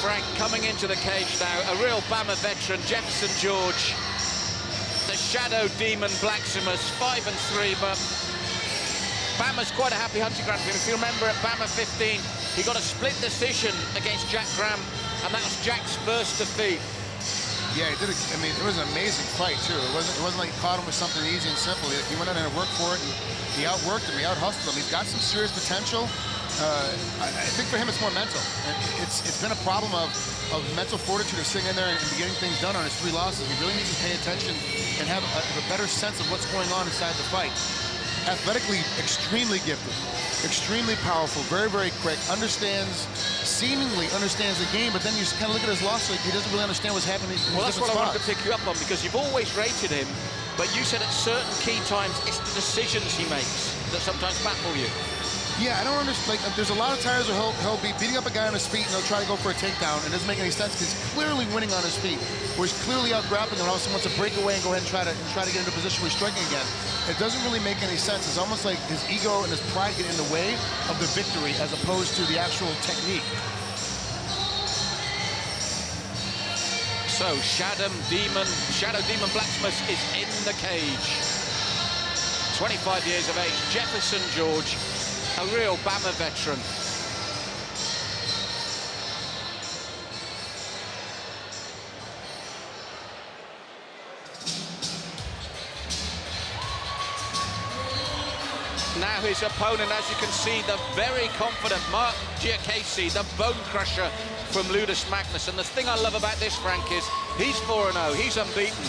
Frank, coming into the cage now, a real BAMMA veteran, Jefferson George, the shadow demon Blaximus, 5-3, but BAMMA's quite a happy hunting ground for him. If you remember at BAMMA 15, he got a split decision against Jack Graham, and that was Jack's first defeat. Yeah, he did. I mean, it was an amazing fight too. It wasn't like he caught him with something easy and simple. He went out there and worked for it, and he outworked him. He out-hustled him. He's got some serious potential. I think for him it's more mental. It's been a problem of mental fortitude, of sitting in there and getting things done on his 3 losses. He really needs to pay attention and have a better sense of what's going on inside the fight. Athletically, extremely gifted, extremely powerful, very, very quick, seemingly understands the game, but then you just kind of look at his loss like he doesn't really understand what's happening in Well, that's what I wanted to spots. pick you up on, because you've always rated him, but you said at certain key times it's the decisions he makes that sometimes baffle you. Yeah, I don't understand. Like, there's a lot of times where he'll be beating up a guy on his feet and he'll try to go for a takedown, and it doesn't make any sense because he's clearly winning on his feet, where he's clearly out grappling, and all of a sudden wants to break away and go ahead and try to get into a position where he's striking again. It doesn't really make any sense. It's almost like his ego and his pride get in the way of the victory as opposed to the actual technique. So Shadow Demon Blaximus is in the cage. 25 years of age, Jefferson George, a real BAMMA veteran. Now his opponent, as you can see, the very confident Marc Diakiese, the Bonecrusher from Ludus Magnus. And the thing I love about this, Frank, is he's 4-0, he's unbeaten.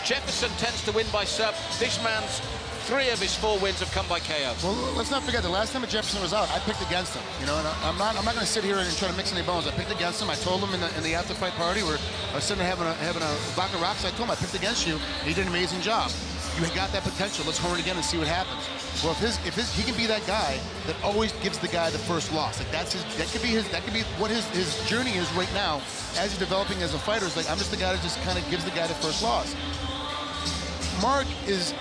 Jefferson tends to win by sub. This man's 3 of his 4 wins have come by KO. Well, let's not forget, the last time that Jefferson was out, I picked against him. You know, and I'm not going to sit here and try to mix any bones. I picked against him. I told him in the after-fight party where I was sitting there having a vodka rocks. I told him I picked against you. And he did an amazing job. You got that potential. Let's hone it again and see what happens. Well, if he can be that guy that always gives the guy the first loss. Like that could be what his journey is right now as he's developing as a fighter. It's like, I'm just the guy that just kind of gives the guy the first loss. Marc is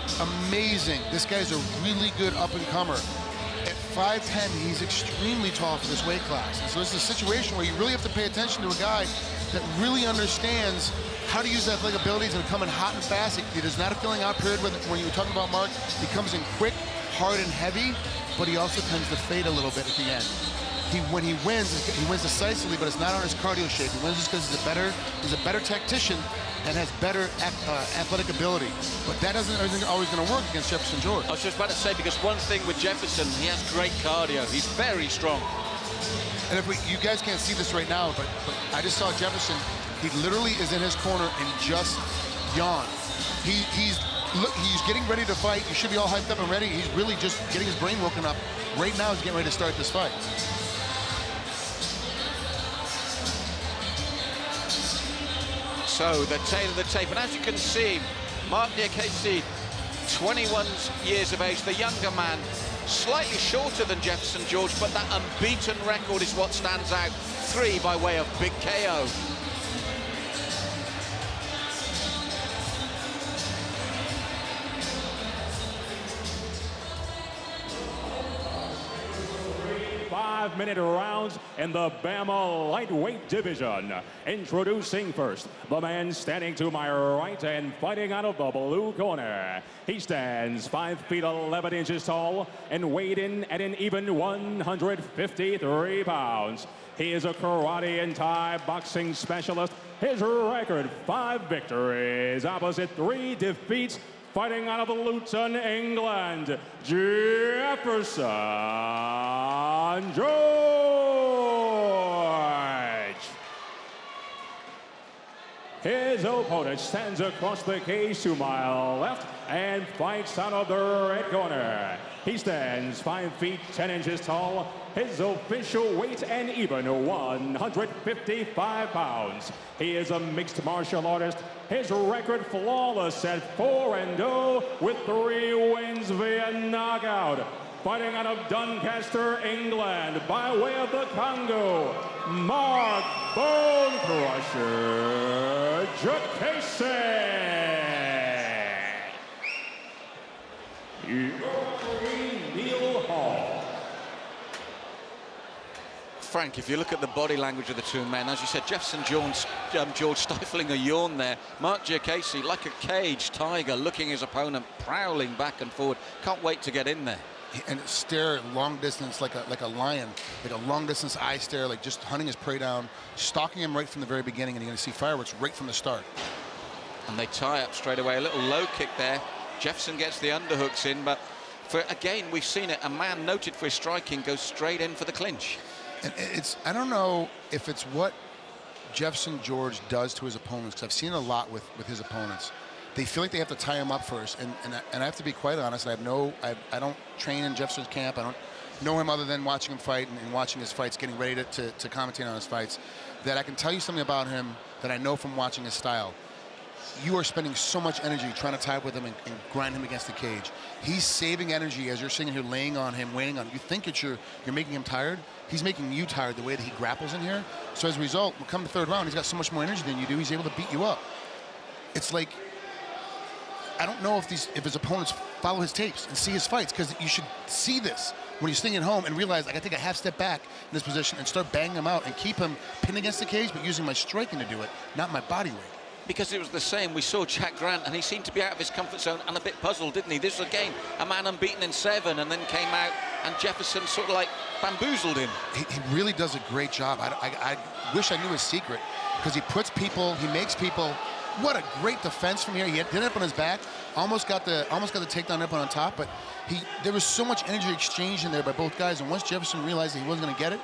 amazing. This guy's a really good up-and-comer. At 5'10", he's extremely tall for this weight class. And so it's a situation where you really have to pay attention to a guy that really understands how to use athletic abilities and come in hot and fast. It is not a filling out period when you were talking about Marc. He comes in quick, hard, and heavy, but he also tends to fade a little bit at the end. When he wins decisively, but it's not on his cardio shape. He wins just because he's a better tactician and has better athletic ability. But that isn't always going to work against Jefferson George. I was just about to say, because one thing with Jefferson, he has great cardio. He's very strong. And you guys can't see this right now, but I just saw Jefferson. He literally is in his corner and just yawned. He's getting ready to fight. He should be all hyped up and ready. He's really just getting his brain woken up. Right now, he's getting ready to start this fight. So the tail of the tape, and as you can see, Marc Diakiese, 21 years of age, the younger man, slightly shorter than Jefferson George, but that unbeaten record is what stands out. 3 by way of big KO. Five-minute rounds in the BAMMA lightweight division. Introducing first, the man standing to my right and fighting out of the blue corner. He stands 5 feet 11 inches tall and weighed in at an even 153 pounds. He is a karate and Thai boxing specialist. His record, 5 victories, opposite 3 defeats. Fighting out of Luton, England, Jefferson George. His opponent stands across the cage to my left and fights out of the red corner. He stands 5 feet 10 inches tall. His official weight an even 155 pounds. He is a mixed martial artist. His record flawless at 4-0 with 3 wins via knockout. Fighting out of Doncaster, England, by way of the Congo, Marc Bonecrusher Diakiese. Neil Hall. Frank, if you look at the body language of the two men, as you said, Jefferson George stifling a yawn there. Marc Diakiese, like a caged tiger, looking his opponent, prowling back and forward. Can't wait to get in there. And stare long distance like a lion, like a long distance eye stare, like just hunting his prey down, stalking him right from the very beginning, and you're going to see fireworks right from the start. And they tie up straight away. A little low kick there. Jefferson gets the underhooks in, but again, we've seen it. A man noted for his striking goes straight in for the clinch. And I don't know if it's what Jefferson George does to his opponents, because I've seen it a lot with his opponents. They feel like they have to tie him up first, and I have to be quite honest. I don't train in Jefferson's camp. I don't know him other than watching him fight and watching his fights, getting ready to commentate on his fights. That I can tell you something about him that I know from watching his style. You are spending so much energy trying to tie up with him and grind him against the cage. He's saving energy as you're sitting here laying on him, waiting on him. You think you're making him tired. He's making you tired the way that he grapples in here. So as a result, when come the third round, he's got so much more energy than you do. He's able to beat you up. It's like, I don't know if his opponents follow his tapes and see his fights, because you should see this when you're sitting at home and realize I got to take a half step back in this position and start banging him out and keep him pinned against the cage, but using my striking to do it, not my body weight. Because it was the same. We saw Jack Grant, and he seemed to be out of his comfort zone and a bit puzzled, didn't he? This was, again, a man unbeaten in 7, and then came out, and Jefferson sort of like bamboozled him. He really does a great job. I wish I knew his secret, because he puts people, he makes people. What a great defense from here. He did it up on his back, almost got the takedown up on top, but there was so much energy exchanged in there by both guys, and once Jefferson realized that he wasn't going to get it,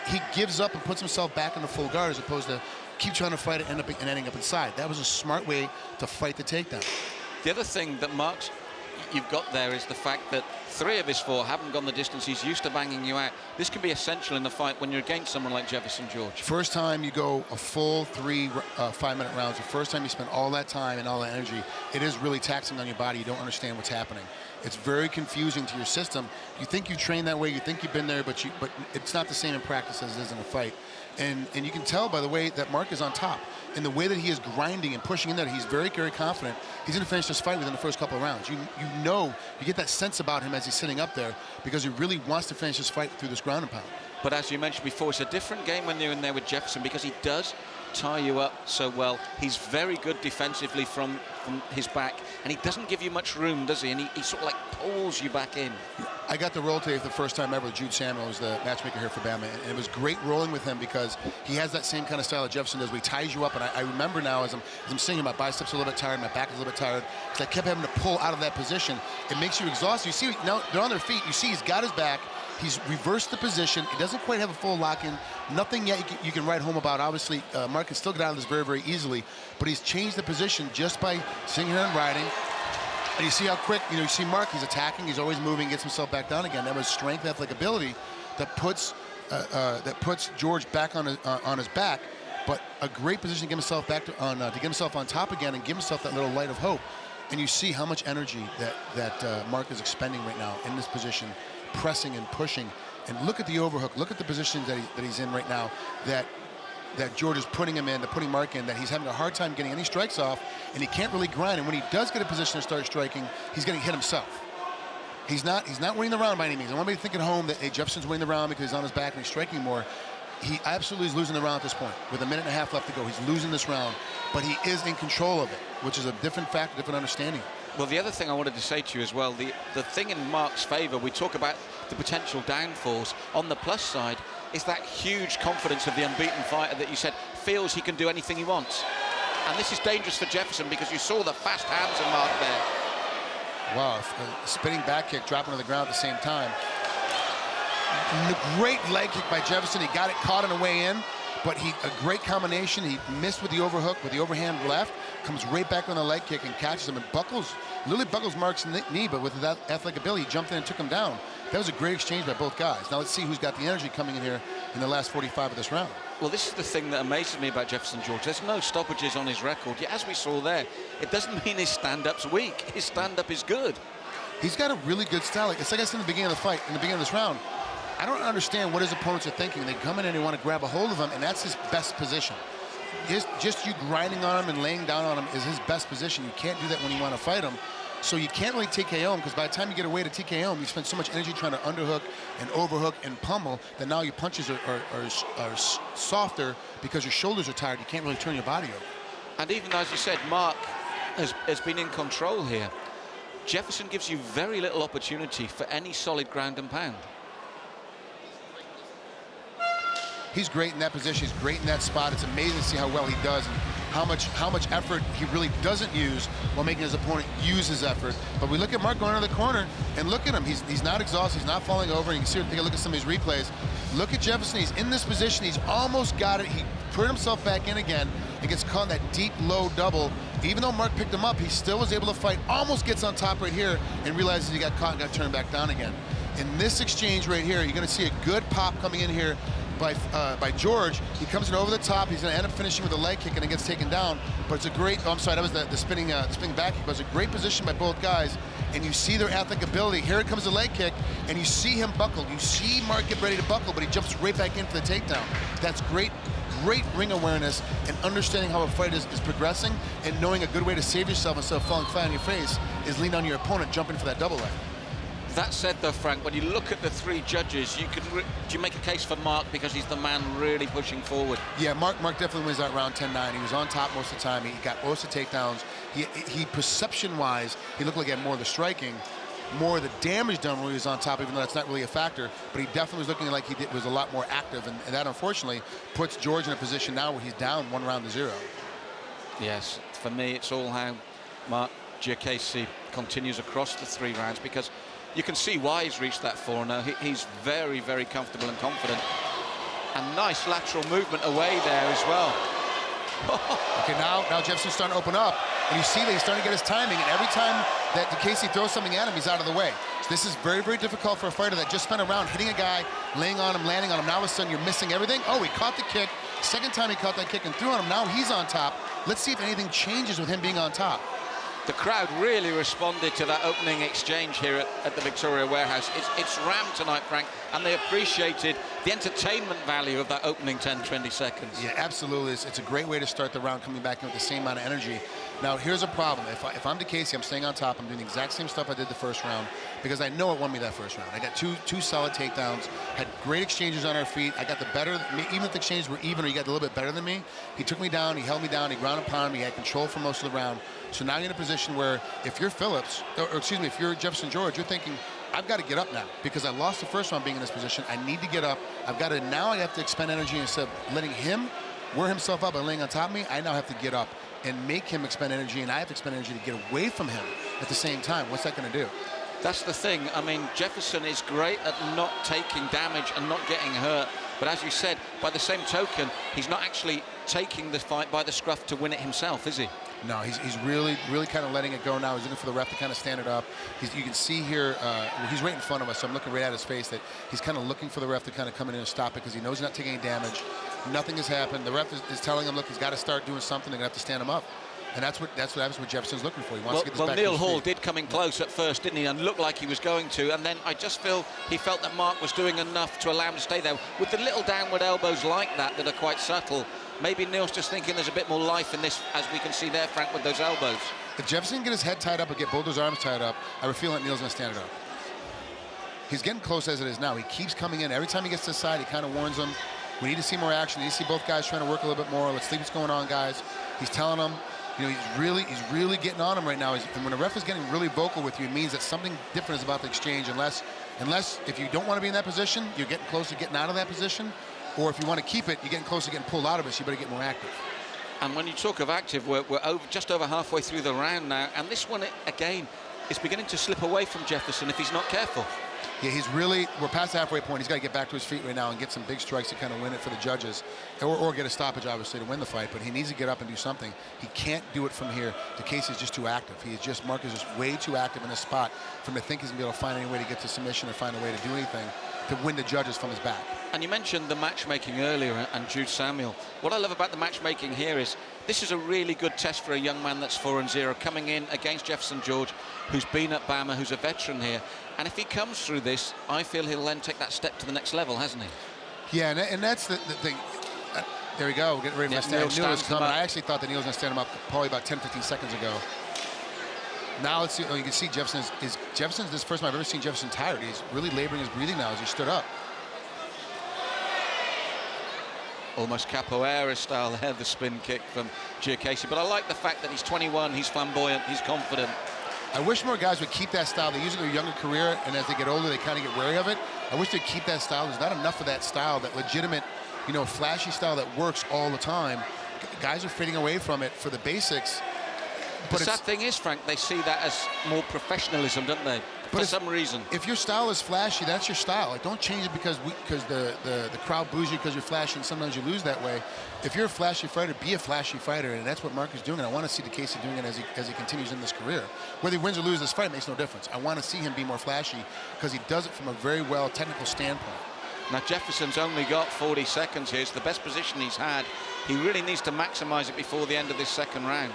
he gives up and puts himself back into full guard, as opposed to keep trying to fight it and ending up inside. That was a smart way to fight the takedown. The other thing that, Mark, you've got there is the fact that 3 of his 4 haven't gone the distance. He's used to banging you out. This can be essential in the fight when you're against someone like Jefferson George. First time you go a full 3 5-minute rounds, the first time you spend all that time and all that energy, it is really taxing on your body. You don't understand what's happening. It's very confusing to your system. You think you train that way, you think you've been there, but it's not the same in practice as it is in a fight. And you can tell by the way that Marc is on top, and the way that he is grinding and pushing in there. He's very, very confident he's going to finish this fight within the first couple of rounds. You get that sense about him as he's sitting up there, because he really wants to finish this fight through this ground and pound. But as you mentioned before, it's a different game when you're in there with Jefferson, because he does tie you up so well. He's very good defensively from his back, and he doesn't give you much room, does he? And he sort of like pulls you back in. I got to roll today for the first time ever. Jude Samuel was the matchmaker here for BAMMA, and it was great rolling with him, because he has that same kind of style that Jefferson does, where he ties you up. And I remember now as I'm seeing him, my biceps are a little bit tired, my back is a little bit tired, because I kept having to pull out of that position. It makes you exhausted. You see, now they're on their feet. You see he's got his back. He's reversed the position. He doesn't quite have a full lock-in. Nothing yet you can write home about. Obviously, Marc can still get out of this very, very easily, but he's changed the position just by sitting here and riding. And you see how quick, you see Marc, he's attacking, he's always moving, gets himself back down again. That was strength, athletic ability that puts George back on his back, but a great position to get himself back to get himself on top again and give himself that little light of hope. And you see how much energy that Marc is expending right now in this position, pressing and pushing. And look at the overhook, look at the positions that he's in right now, that George is putting him in, putting Marc in, that he's having a hard time getting any strikes off, and he can't really grind. And when he does get a position to start striking, he's getting hit himself. He's not winning the round by any means. I want anybody to think at home that, hey, Jefferson's winning the round because he's on his back and he's striking more. He absolutely is losing the round at this point. With a minute and a half left to go, he's losing this round, but he is in control of it, which is a different fact, a different understanding. Well, the other thing I wanted to say to you as well, the thing in Marc's favor, we talk about the potential downfalls. On the plus side is that huge confidence of the unbeaten fighter that you said feels he can do anything he wants. And this is dangerous for Jefferson, because you saw the fast hands of Marc there. Wow, a spinning back kick, dropping to the ground at the same time. Great leg kick by Jefferson. He got it caught on the way in, but a great combination. He missed with the overhook, with the overhand left, comes right back on the leg kick and catches him, and literally buckles Marc's knee, but with that athletic ability, he jumped in and took him down. That was a great exchange by both guys. Now let's see who's got the energy coming in here in the last 45 of this round. Well, this is the thing that amazes me about Jefferson George. There's no stoppages on his record. Yet, as we saw there, it doesn't mean his stand-up's weak. His stand-up is good. He's got a really good style. It's like I said in the beginning of the fight, in the beginning of this round, I don't understand what his opponents are thinking. They come in and they want to grab a hold of him, and that's his best position. Just you grinding on him and laying down on him is his best position. You can't do that when you want to fight him. So you can't really TKO him, because by the time you get away to TKO him, you spend so much energy trying to underhook and overhook and pummel that now your punches are softer because your shoulders are tired. You can't really turn your body over. And even though, as you said, Marc has been in control here, Jefferson gives you very little opportunity for any solid ground and pound. He's great in that position. He's great in that spot. It's amazing to see how well he does and how much effort he really doesn't use while making his opponent use his effort. But we look at Marc going into the corner, and look at him. He's not exhausted. He's not falling over. And you can see, take a look at some of these replays. Look at Jefferson. He's in this position. He's almost got it. He put himself back in again and gets caught in that deep, low double. Even though Marc picked him up, he still was able to fight. Almost gets on top right here and realizes he got caught and got turned back down again. In this exchange right here, you're going to see a good pop coming in here by George. He comes in over the top. He's going to end up finishing with a leg kick, and it gets taken down. But it's a great, oh, I'm sorry, that was the spinning back kick. But it's a great position by both guys, and you see their athletic ability. Here it comes the leg kick, and you see him buckle. You see Marc get ready to buckle, but he jumps right back in for the takedown. That's great ring awareness and understanding how a fight is progressing, and knowing a good way to save yourself instead of falling flat on your face is lean on your opponent, jumping for that double leg. That said, though, Frank, when you look at the three judges, do you make a case for Marc because he's the man really pushing forward? Yeah, Marc definitely wins that round 10-9. He was on top most of the time. He got most of the takedowns. He perception-wise, he looked like he had more of the striking, more of the damage done when he was on top, even though that's not really a factor. But he definitely was looking like he was a lot more active, and that, unfortunately, puts George in a position now where he's down 1-0. Yes, for me, it's all how Marc Diakiese continues across the 3 rounds, because you can see why he's reached that 4-0. He's very, very comfortable and confident. And nice lateral movement away there as well. Okay, now Jefferson's starting to open up, and you see that he's starting to get his timing, and every time that Diakiese throws something at him, he's out of the way. So this is very, very difficult for a fighter that just spent a round hitting a guy, laying on him, landing on him. Now all of a sudden you're missing everything. Oh, he caught the kick. Second time he caught that kick and threw on him. Now he's on top. Let's see if anything changes with him being on top. The crowd really responded to that opening exchange here at the Victoria Warehouse. It's rammed tonight, Frank, and they appreciated the entertainment value of that opening 10-20 seconds. Yeah, absolutely. It's a great way to start the round, coming back in with the same amount of energy. Now, here's a problem. If I'm Diakiese, I'm staying on top. I'm doing the exact same stuff I did the first round, because I know it won me that first round. I got two solid takedowns, had great exchanges on our feet. I got the better, even if the exchanges were even or he got a little bit better than me, he took me down, he held me down, he ground and pounded me, he had control for most of the round. So now you're in a position where if you're Phillips, or excuse me, if you're Jefferson George, you're thinking, I've got to get up now, because I lost the first round being in this position. I need to get up. Now I have to expend energy. Instead of letting him wear himself up and laying on top of me, I now have to get up and make him expend energy, and I have to expend energy to get away from him at the same time. What's that going to do? That's the thing. I mean, Jefferson is great at not taking damage and not getting hurt. But as you said, by the same token, he's not actually taking the fight by the scruff to win it himself, is he? No, he's really kind of letting it go now. He's looking for the ref to kind of stand it up. You can see here, he's right in front of us, so I'm looking right at his face, that he's kind of looking for the ref to kind of come in and stop it, because he knows he's not taking any damage. Nothing has happened. The ref is telling him, look, he's got to start doing something. They're going to have to stand him up. And that's what Jefferson's looking for. He wants to get this back to his Neil Hall feet. did come in close at first, didn't he? And looked like he was going to. And then I just feel he felt that Marc was doing enough to allow him to stay there. With the little downward elbows like that are quite subtle, maybe Neil's just thinking there's a bit more life in this, as we can see there, Frank, with those elbows. If Jefferson can get his head tied up or get both those arms tied up, I have a feeling that Neil's going to stand it up. He's getting close as it is now. He keeps coming in. Every time he gets to the side, he kind of warns them. We need to see more action. We need to see both guys trying to work a little bit more. Let's see what's going on, guys. He's telling them, you know, he's really getting on him right now. And when a ref is getting really vocal with you, it means that something different is about the exchange. Unless if you don't want to be in that position, you're getting close to getting out of that position. Or if you want to keep it, you're getting close to getting pulled out of it, so you better get more active. And when you talk of active, we're just over halfway through the round now. And this one, again, is beginning to slip away from Jefferson if he's not careful. Yeah, we're past the halfway point. He's got to get back to his feet right now and get some big strikes to kind of win it for the judges, or get a stoppage, obviously, to win the fight. But he needs to get up and do something. He can't do it from here. Diakiese is just too active. Marc is just way too active in this spot for him to think he's going to be able to find any way to get to submission or find a way to do anything to win the judges from his back. And you mentioned the matchmaking earlier and Jude Samuel. What I love about the matchmaking here is this is a really good test for a young man that's 4-0, coming in against Jefferson George, who's been at BAMMA, who's a veteran here. And if he comes through this, I feel he'll then take that step to the next level, hasn't he? Yeah, and that's the thing. There we go. Getting ready for my stand. Neil was coming. I actually thought that Neil was going to stand him up probably about 10-15 seconds ago. Now let's see. Oh, you can see Jefferson's this is the first time I've ever seen Jefferson tired. He's really laboring his breathing now as he stood up. Almost capoeira style there, the spin kick from Diakiese. But I like the fact that he's 21, he's flamboyant, he's confident. I wish more guys would keep that style. They use it in their younger career, and as they get older, they kind of get wary of it. I wish they'd keep that style. There's not enough of that style, that legitimate, you know, flashy style that works all the time. Guys are fading away from it for the basics. The sad thing is, Frank, they see that as more professionalism, don't they? For some reason. If your style is flashy, that's your style. Like, don't change it because the crowd boos you because you're flashy, and sometimes you lose that way. If you're a flashy fighter, be a flashy fighter, and that's what Marc is doing. And I want to see Diakiese doing it as he continues in this career. Whether he wins or loses this fight makes no difference. I want to see him be more flashy because he does it from a very well technical standpoint. Now, Jefferson's only got 40 seconds here. It's the best position he's had. He really needs to maximize it before the end of this second round.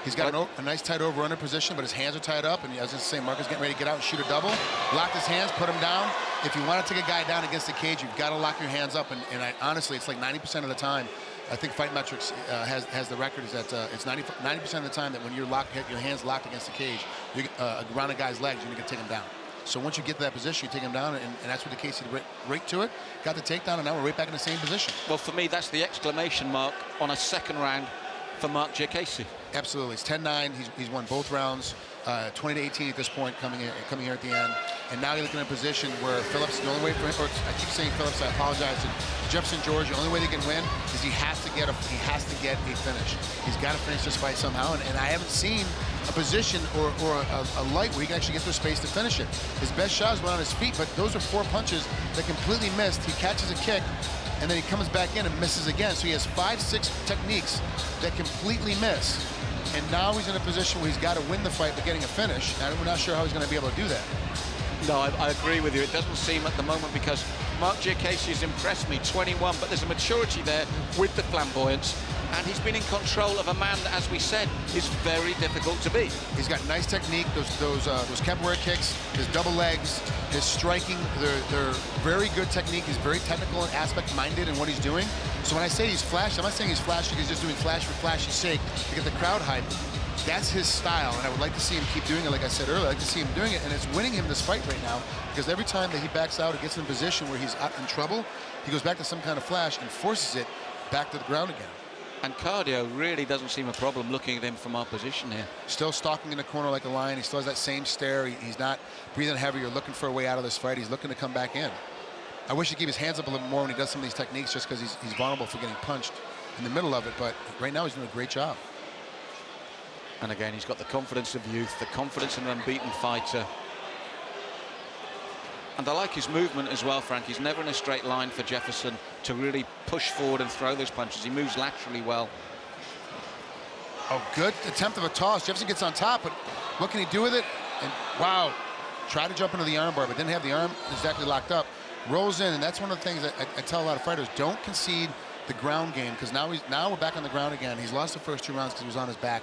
He's got a nice tight over-under position, but his hands are tied up. And I was going to say, Marc is getting ready to get out and shoot a double. Lock his hands, put him down. If you want to take a guy down against the cage, you've got to lock your hands up. And honestly, it's like 90% of the time. I think Fight Metrics has the record is that it's 90% of the time that when you're your hands locked against the cage, around a guy's legs, you're going to take him down. So once you get to that position, you take him down, and that's what Diakiese did right to it. Got the takedown, and now we're right back in the same position. Well, for me, that's the exclamation mark on a second round for Marc Diakiese. Absolutely. It's 10-9. He's won both rounds, 20-18 at this point, coming here at the end. And now you're looking at a position where Phillips, the only way for him, or I keep saying Phillips, I apologize, to Jefferson George, the only way they can win is he has to get a finish. He's got to finish this fight somehow, and I haven't seen a position or a light where he can actually get through space to finish it. His best shot is on his feet, but those are 4 punches that completely missed. He catches a kick, and then he comes back in and misses again. So he has 5-6 techniques that completely miss. And now he's in a position where he's got to win the fight by getting a finish. And we're not sure how he's going to be able to do that. No, I agree with you. It doesn't seem at the moment, because Marc Diakiese has impressed me, 21, but there's a maturity there with the flamboyance. And he's been in control of a man that, as we said, is very difficult to beat. He's got nice technique, those capoeira kicks, his double legs, his striking, they're very good technique. He's very technical and aspect-minded in what he's doing. So when I say he's flashy, I'm not saying he's flashy because he's just doing flash for flash's sake to get the crowd hype. That's his style, and I would like to see him keep doing it. Like I said earlier, I'd like to see him doing it, and it's winning him this fight right now, because every time that he backs out or gets in a position where he's out in trouble, he goes back to some kind of flash and forces it back to the ground again. And cardio really doesn't seem a problem looking at him from our position here. Still stalking in the corner like a lion. He still has that same stare. He's not breathing heavy or looking for a way out of this fight. He's looking to come back in. I wish he'd keep his hands up a little more when he does some of these techniques, just because he's vulnerable for getting punched in the middle of it. But right now he's doing a great job. And again, he's got the confidence of youth, the confidence in an unbeaten fighter. And I like his movement as well, Frank. He's never in a straight line for Jefferson to really push forward and throw those punches. He moves laterally well. Oh, good attempt of a toss. Jefferson gets on top, but what can he do with it? And wow, tried to jump into the armbar, but didn't have the arm exactly locked up. Rolls in, and that's one of the things that I tell a lot of fighters: don't concede the ground game, because now we're back on the ground again. He's lost the first 2 rounds because he was on his back.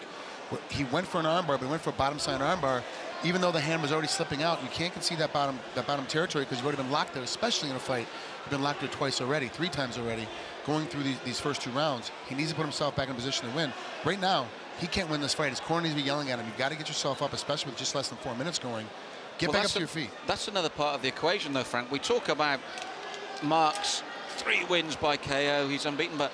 He went for an armbar, but he went for a bottom side armbar. Even though the hand was already slipping out, you can't concede that bottom territory, because you've already been locked there, especially in a fight. You've been locked there twice already, 3 times already, going through these first 2 rounds. He needs to put himself back in a position to win. Right now, he can't win this fight. His corner needs to be yelling at him. You've got to get yourself up, especially with just less than 4 minutes going. Get back up to your feet. That's another part of the equation, though, Frank. We talk about Marc's 3 wins by KO. He's unbeaten, but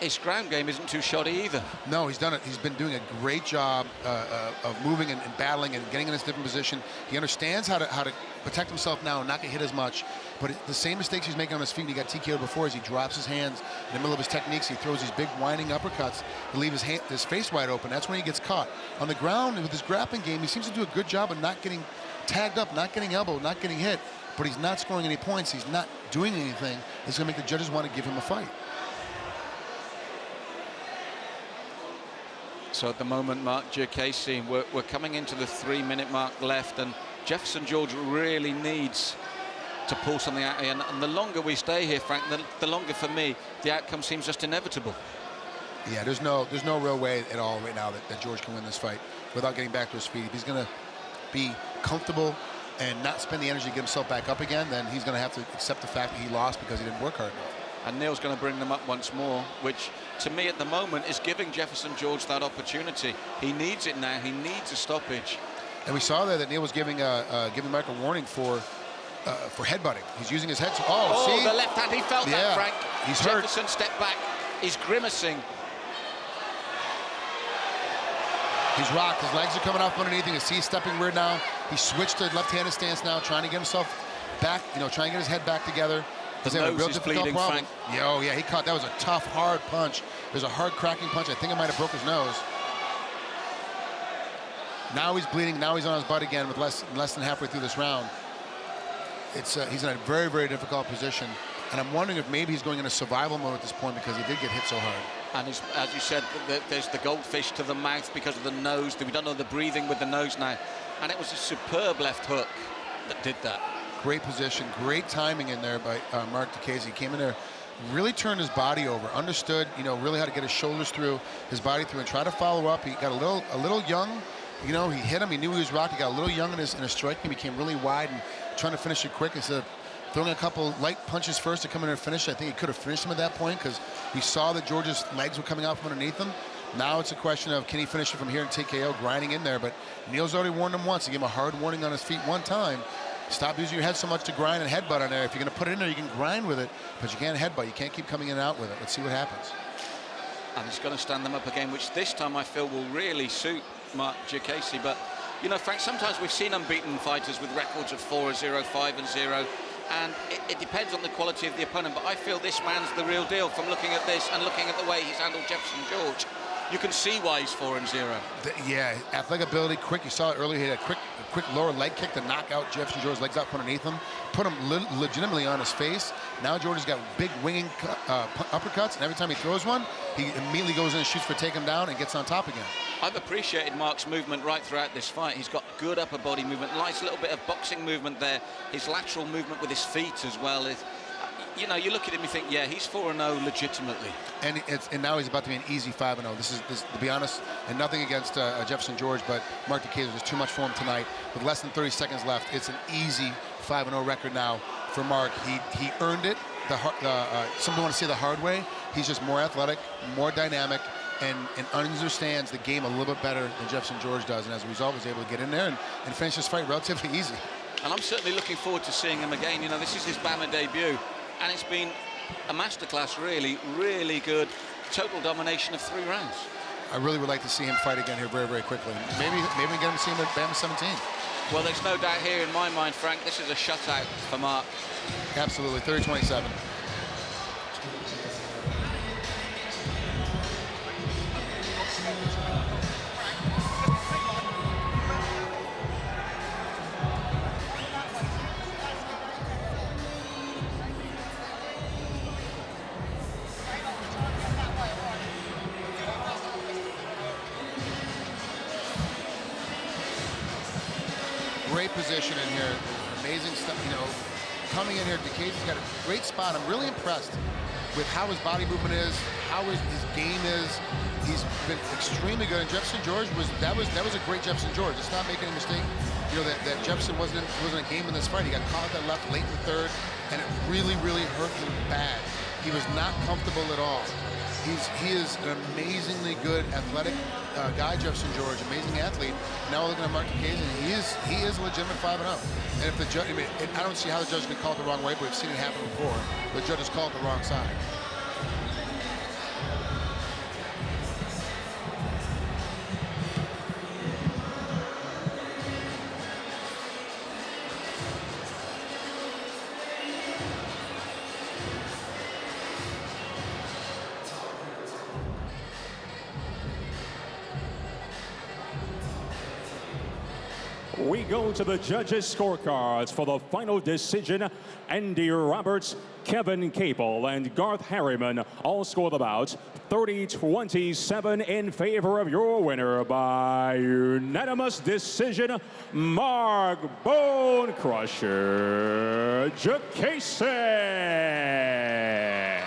his ground game isn't too shoddy either. No, he's done it. He's been doing a great job of moving and battling and getting in this different position. He understands how to protect himself now and not get hit as much. But the same mistakes he's making on his feet, he got TKO'd before, is he drops his hands in the middle of his techniques. He throws these big winding uppercuts to leave his face wide open. That's when he gets caught. On the ground, with his grappling game, he seems to do a good job of not getting tagged up, not getting elbowed, not getting hit. But he's not scoring any points. He's not doing anything that's going to make the judges want to give him a fight. So at the moment, Marc Diakiese, we're coming into the 3-minute mark left, and Jefferson George really needs to pull something out here. And the longer we stay here, Frank, the longer for me the outcome seems just inevitable. Yeah, there's no real way at all right now that George can win this fight without getting back to his feet. If he's going to be comfortable and not spend the energy to get himself back up again, then he's going to have to accept the fact that he lost because he didn't work hard enough. And Neil's going to bring them up once more, which to me at the moment is giving Jefferson George that opportunity. He needs it now. He needs a stoppage. And we saw there that Neil was giving Mike a warning for headbutting. He's using his head. See? The left hand. He felt that, Frank. He's Jefferson hurt. stepped back. He's grimacing. He's rocked. His legs are coming off underneath him. You see he's stepping weird now. He switched to left-handed stance now, trying to get himself back, trying to get his head back together. The nose is bleeding, Frank. Yeah, he caught. That was a tough, hard punch. It was a hard, cracking punch. I think it might have broke his nose. Now he's bleeding. Now he's on his butt again with less than halfway through this round. He's in a very, very difficult position. And I'm wondering if maybe he's going into survival mode at this point because he did get hit so hard. And as you said, there's the goldfish to the mouth because of the nose. We don't know the breathing with the nose now. And it was a superb left hook that did that. Great position, great timing in there by Marc Diakiese. He came in there, really turned his body over, understood, really how to get his shoulders through, his body through, and try to follow up. He got a little young. He hit him. He knew he was rocked. He got a little young in his striking. He became really wide and trying to finish it quick instead of throwing a couple light punches first to come in and finish. I think he could have finished him at that point because we saw that George's legs were coming out from underneath him. Now it's a question of can he finish it from here and take KO, grinding in there. But Neil's already warned him once. He gave him a hard warning on his feet one time. Stop using your head so much to grind and headbutt on there. If you're going to put it in there, you can grind with it, but you can't headbutt. You can't keep coming in and out with it. Let's see what happens. And he's going to stand them up again, which this time I feel will really suit Marc Diakiese. But, Frank, sometimes we've seen unbeaten fighters with records of 4-0, 5-0, and it depends on the quality of the opponent. But I feel this man's the real deal from looking at this and looking at the way he's handled Jefferson George. You can see why he's 4-0. Yeah, athletic ability, quick. You saw it earlier. He had a quick lower leg kick to knock out Jefferson George's legs out from underneath him, put him legitimately on his face. Now George has got big winging uppercuts, and every time he throws one, he immediately goes in and shoots for take him down and gets on top again. I've appreciated Marc's movement right throughout this fight. He's got good upper body movement, nice little bit of boxing movement there. His lateral movement with his feet as well is. You look at him, you think, yeah, he's 4-0 legitimately. And now he's about to be an easy 5-0. This, to be honest, and nothing against Jefferson George, but Marc Diakiese, there's too much for him tonight. With less than 30 seconds left, it's an easy 5-0 record now for Marc. He earned it. Some want to say the hard way. He's just more athletic, more dynamic, and understands the game a little bit better than Jefferson George does. And as a result, was able to get in there and finish this fight relatively easy. And I'm certainly looking forward to seeing him again. This is his BAMMA debut. And it's been a masterclass, really, really good. Total domination of 3 rounds. I really would like to see him fight again here very, very quickly. Maybe we get him to see him at BAMMA 17. Well, there's no doubt here in my mind, Frank, this is a shutout for Marc. Absolutely, 30-27. Great position in here, amazing stuff, coming in here, Diakiese's got a great spot. I'm really impressed with how his body movement is, how his game is. He's been extremely good, and Jefferson George that was a great Jefferson George. Let's not make any mistake, that Jefferson wasn't a game in this fight. He got caught at that left late in the third, and it really, really hurt him bad. He was not comfortable at all. He is an amazingly good athletic guy, Jefferson George, amazing athlete. Now we're looking at Marc Diakiese, and he is a legitimate 5-0. And if the judge, I don't see how the judge could call it the wrong way, but we've seen it happen before. The judges call it the wrong side. We go to the judges' scorecards for the final decision. Andy Roberts, Kevin Capel, and Garth Harriman all scored about 30-27 in favor of your winner by unanimous decision, Marc Bonecrusher Diakiese.